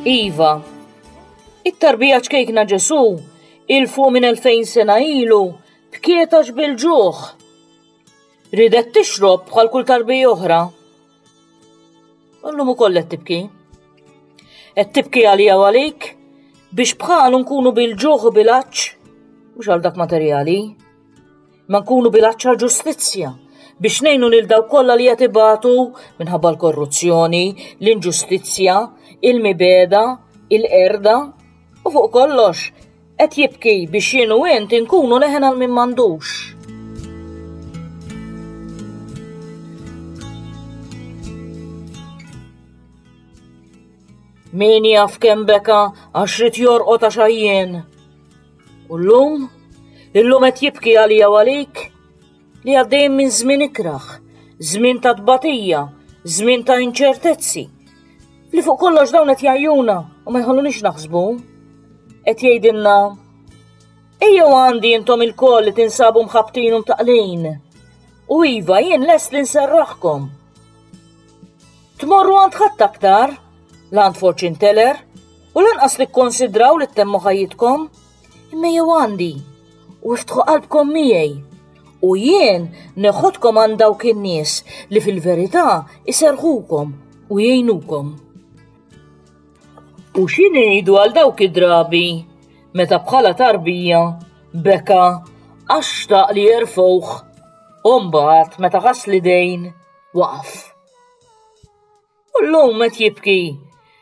Iva, it-tarbija ċkejkna Ġesu il-fuq minn 2000 sena ilu bkietax bil-ġuħ. Ridet tixrob bħal kull tarbija oħra. Allum ukoll qed tibki. Qed tibki għalija u għalik biex bħalu nkunu bil-ġuħ u bil-għaċċ, mhux għal dak materjali, ma nkunu bil-għaċċ għall-ġustizzja biex ngħinu lil dawk kollha li qed ibatu minħabba l-korruzzjoni, l-inġustizzja, il-mibeda, il-qerda u fuq kollox qed jibki biex jien u int inkunu leħen għal min m'għandux. Min jaf kemm beka għax rid jorqod għax għajjien. U llum qed jibki għalija u għalik li għaddejjem minn żmien ikraħ, żmien ta' tbatija, żmien ta' inċertezzi. Li fuq kollox dawn qed jgħajjuna u ma jħallunix naħsbu. Qed jgħidilna ejjew għandi intom il-koll li tinsabu mħabtin u mtaqlin. U iva jien lest li nserraħkom. Tmorru għand ħadd aktar, l-għand fortune teller, u lanqas li kkonsidraw li temmu ħajjitkom, imma jew għandi u iftħu qalbkom miegħi. U jien neħodkom għand dawk in-nies li fil-verità iserħukom u jgħinukom. U xi ngħidu għal dawk id-drabi meta bħala tarbija beka għax xtaq li jerfgħuh u mbagħad meta ħass l-idejn waqaf. U llum qed jibki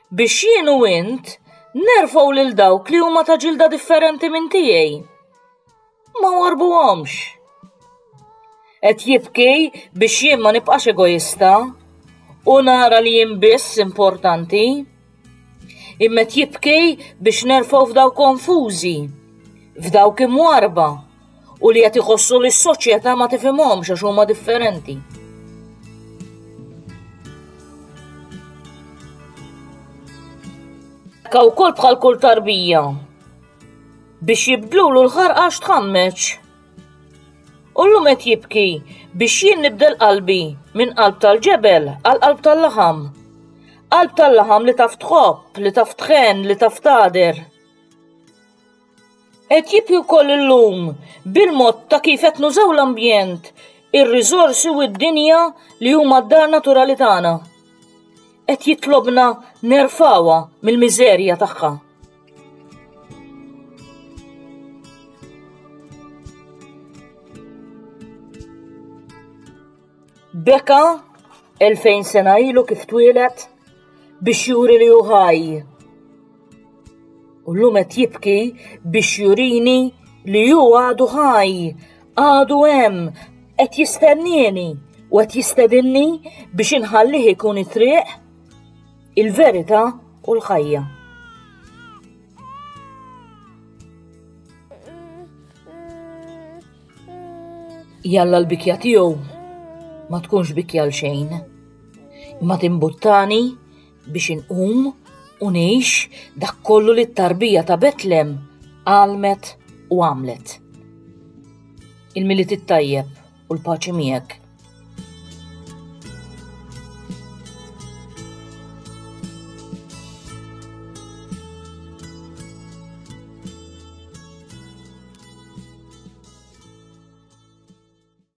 biex jien u int nerfgħu lil dawk li huma ta' ġilda differenti minn tiegħi. Ma warbuhomx. Qed jibki biex jien ma nibqax egoista u nara li jien biss importanti. Imma qed jibki biex nerfgħu f'dawk konfużi, f'dawk imwarba u li qed iħossu li s-soċjetà ma tifhimhomx għax huma differenti. Kaw kol bħal kull tarbija biex jibdlulu l-ħarqax tħammeċ. U llum qed jibki biex jien nibdel qalbi minn qalb tal-ġebel għal qalb tal-laħam. Qalb tal-laħam li taf tħobb, li taf tħen, li taf tader. Qed jibki wkoll illum bil-mod ta' kif qed nużaw l-ambjent, ir-riżorsi u d-dinja li huma d-dar naturali tagħna. Qed jitlobna nerfawha mill-miżerja tagħha. Beka 2000 sena ilu kif twieled biex juri li hu ħaj. U llum qed jibki biex jurini li hu għadu ħaj, għadu hemm, qed jistennieni u qed jistedinni biex inħallih ikun it-triq, il-verità u l-ħajja. Jalla l-bikja tiegħu ma tkunx bikja l xejn, imma timbuttani biex inqum u ngħix dak kollu li t-tarbija ta' Betlem għalmet u għamlet. Il-miliet it-tajjeb u l-paċi miegħek.